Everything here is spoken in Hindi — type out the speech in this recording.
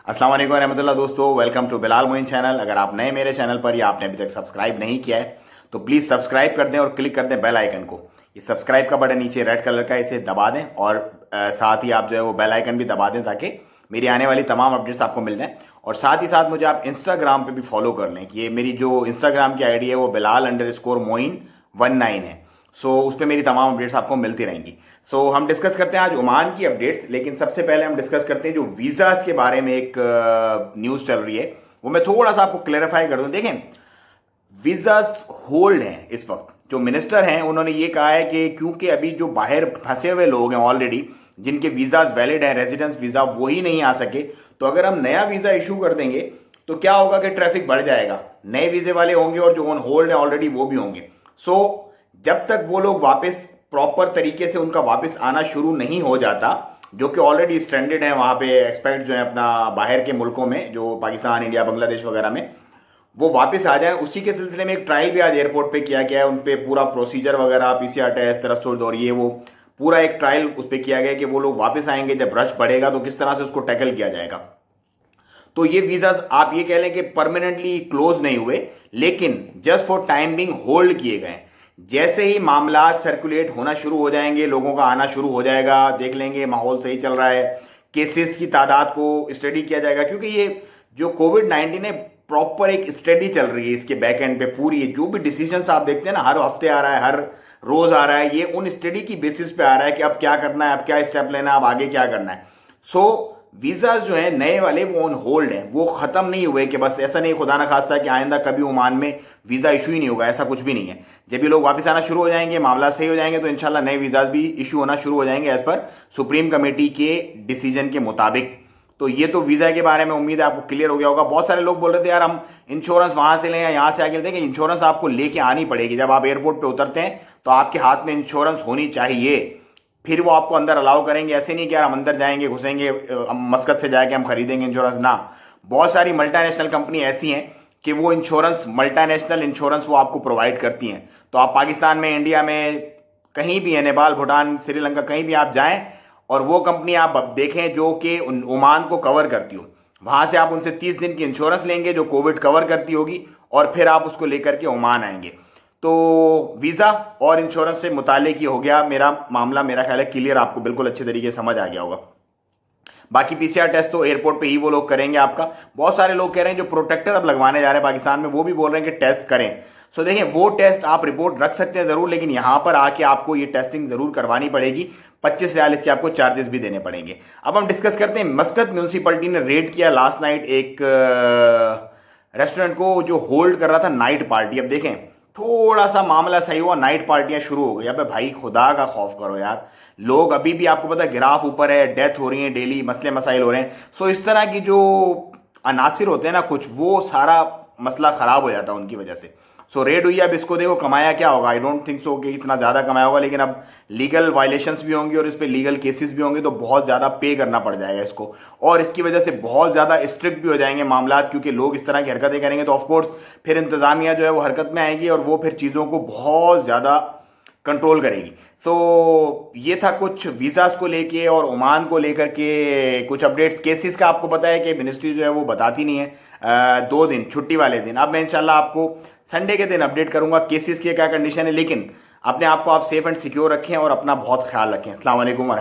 अस्सलाम वालेकुम रहमतुल्लाह दोस्तों, welcome to Bilal Moin channel. अगर आप नए मेरे चैनल पर या आपने अभी तक सब्सक्राइब नहीं किया है तो प्लीज़ सब्सक्राइब कर दें और क्लिक कर दें बेल आइकन को। ये सब्सक्राइब का बटन नीचे रेड कलर का, इसे दबा दें और साथ ही आप जो है वो बेल आइकन भी दबा दें ताकि मेरी आने वाली तमाम अपडेट्स आपको मिल जाएं। और साथ ही साथ मुझे आप इंस्टाग्राम पे भी फॉलो कर लें कि ये मेरी जो इंस्टाग्राम की आईडी है वो बिलाल_मोइन19 है। सो उस पर मेरी तमाम अपडेट्स आपको मिलती रहेंगी। सो हम डिस्कस करते हैं आज ओमान की अपडेट्स, लेकिन सबसे पहले हम डिस्कस करते हैं जो वीज़ास के बारे में एक न्यूज़ चल रही है, वो मैं थोड़ा सा आपको क्लेरिफाई कर दूं। देखें, वीज़ास होल्ड हैं इस वक्त। जो मिनिस्टर हैं उन्होंने ये कहा है कि क्योंकि अभी जो बाहर फंसे हुए लोग हैं ऑलरेडी, जिनके वीज़ास वैलिड हैं, रेजिडेंस वीज़ा, वही नहीं आ सके, तो अगर हम नया वीज़ा इशू कर देंगे तो क्या होगा कि ट्रैफिक बढ़ जाएगा, नए वीज़े वाले होंगे और जो ऑन होल्ड है ऑलरेडी वो भी होंगे। सो जब तक वो लोग वापस प्रॉपर तरीके से उनका वापस आना शुरू नहीं हो जाता, जो कि ऑलरेडी स्ट्रैंडेड है वहाँ पे एक्सपर्ट जो है अपना बाहर के मुल्कों में, जो पाकिस्तान, इंडिया, बांग्लादेश वगैरह में, वो वापस आ जाए, उसी के सिलसिले में एक ट्रायल भी आज एयरपोर्ट पे किया गया है। उन पे पूरा प्रोसीजर वगैरह, पीसीआर टेस्ट, तरसुल और ये वो पूरा एक ट्रायल उस पर किया गया कि वो लोग वापस आएंगे, जब रश बढ़ेगा तो किस तरह से उसको टैकल किया जाएगा। तो ये वीजा आप ये कह लें कि परमानेंटली क्लोज नहीं हुए, लेकिन just for time being hold किए गए। जैसे ही मामला सर्कुलेट होना शुरू हो जाएंगे, लोगों का आना शुरू हो जाएगा, देख लेंगे माहौल सही चल रहा है, केसेस की तादाद को स्टडी किया जाएगा, क्योंकि ये जो कोविड-19 है प्रॉपर एक स्टडी चल रही है इसके बैक एंड पे। पूरी जो भी डिसीजंस आप देखते हैं ना, हर हफ्ते आ रहा है, हर रोज आ रहा है, ये उन स्टडी की बेसिस पे आ रहा है कि अब क्या करना है, अब क्या स्टेप लेना है, अब आगे क्या करना है। सो वीजाज जो है नए वाले वो ऑन होल्ड हैं, वो खत्म नहीं हुए कि बस ऐसा नहीं खुदा ना खास्ता कि आइंदा कभी ओमान में वीजा इशू ही नहीं होगा, ऐसा कुछ भी नहीं है। जब ये लोग वापस आना शुरू हो जाएंगे, मामला सही हो जाएंगे, तो इंशाल्लाह नए वीजाज भी इशू होना शुरू हो जाएंगे एज पर सुप्रीम कमेटी के डिसीजन के मुताबिक। तो ये तो वीजा के बारे में उम्मीद है आपको क्लियर हो गया होगा। बहुत सारे लोग बोल रहे थे यार हम इंश्योरेंस वहां से लें या यहां से आगे लें। इंश्योरेंस आपको लेके आनी पड़ेगी। जब आप एयरपोर्ट पे उतरते हैं तो आपके हाथ में इंश्योरेंस होनी चाहिए, फिर वो आपको अंदर अलाउ करेंगे। ऐसे नहीं कि यार हम अंदर जाएंगे, घुसेंगे, मस्कत से जाके हम खरीदेंगे इंश्योरेंस ना। बहुत सारी मल्टीनेशनल कंपनी ऐसी हैं कि वो इंश्योरेंस, मल्टीनेशनल इंश्योरेंस वो आपको प्रोवाइड करती हैं। तो आप पाकिस्तान में, इंडिया में, कहीं भी है, नेपाल, भूटान, श्रीलंका, कहीं भी आप जाएं और वो कंपनी आप देखें जो कि ओमान को कवर करती हो, वहां से आप उनसे 30 दिन की इंश्योरेंस लेंगे जो कोविड कवर करती होगी, और फिर आप उसको लेकर के ओमान आएंगे। तो वीज़ा और इंश्योरेंस से मुताल्लिक ये हो गया मेरा मामला। मेरा ख्याल है क्लियर, आपको बिल्कुल अच्छे तरीके से समझ आ गया होगा। बाकी पीसीआर टेस्ट तो एयरपोर्ट पे ही वो लोग करेंगे आपका। बहुत सारे लोग कह रहे हैं जो प्रोटेक्टर अब लगवाने जा रहे हैं पाकिस्तान में, वो भी बोल रहे हैं कि टेस्ट करें। सो देखिए, वो टेस्ट आप रिपोर्ट रख सकते हैं ज़रूर, लेकिन यहां पर आके आपको ये टेस्टिंग ज़रूर करवानी पड़ेगी। 25 रियाल इसके आपको चार्जेस भी देने पड़ेंगे। अब हम डिस्कस करते हैं, मस्कत म्यूनसिपलिटी ने रेड किया लास्ट नाइट एक रेस्टोरेंट को जो होल्ड कर रहा था नाइट पार्टी। अब देखें, थोड़ा सा मामला सही हुआ, नाइट पार्टियां शुरू हो गई। अबे भाई, खुदा का खौफ करो यार। लोग अभी भी, आपको पता है, गिराफ ऊपर है, डेथ हो रही है डेली, मसले मसाइल हो रहे हैं। सो इस तरह की जो अनासिर होते हैं ना कुछ, वो सारा मसला खराब हो जाता है उनकी वजह से। सो रेड हुई। अब इसको देखो कमाया क्या होगा, आई डोंट थिंक सो कि इतना ज़्यादा कमाया होगा, लेकिन अब लीगल वायलेशंस भी होंगी और इस पर लीगल केसेस भी होंगे, तो बहुत ज़्यादा पे करना पड़ जाएगा इसको। और इसकी वजह से बहुत ज़्यादा स्ट्रिक्ट भी हो जाएंगे मामला, क्योंकि लोग इस तरह की हरकतें करेंगे तो ऑफकोर्स फिर इंतज़ामिया जो है वो हरकत में आएगी और वो फिर चीज़ों को बहुत ज़्यादा कंट्रोल करेगी। सो ये था कुछ वीज़ास को लेके और ओमान को लेकर के कुछ अपडेट्स। केसेस का आपको पता है कि मिनिस्ट्री जो है वो बताती नहीं है 2 दिन छुट्टी वाले दिन। अब मैं इंशाल्लाह आपको संडे के दिन अपडेट करूंगा केसेस की क्या कंडीशन है, लेकिन अपने आप को आप सेफ एंड सिक्योर रखें और अपना बहुत ख्याल रखें। अस्सलाम वालेकुम।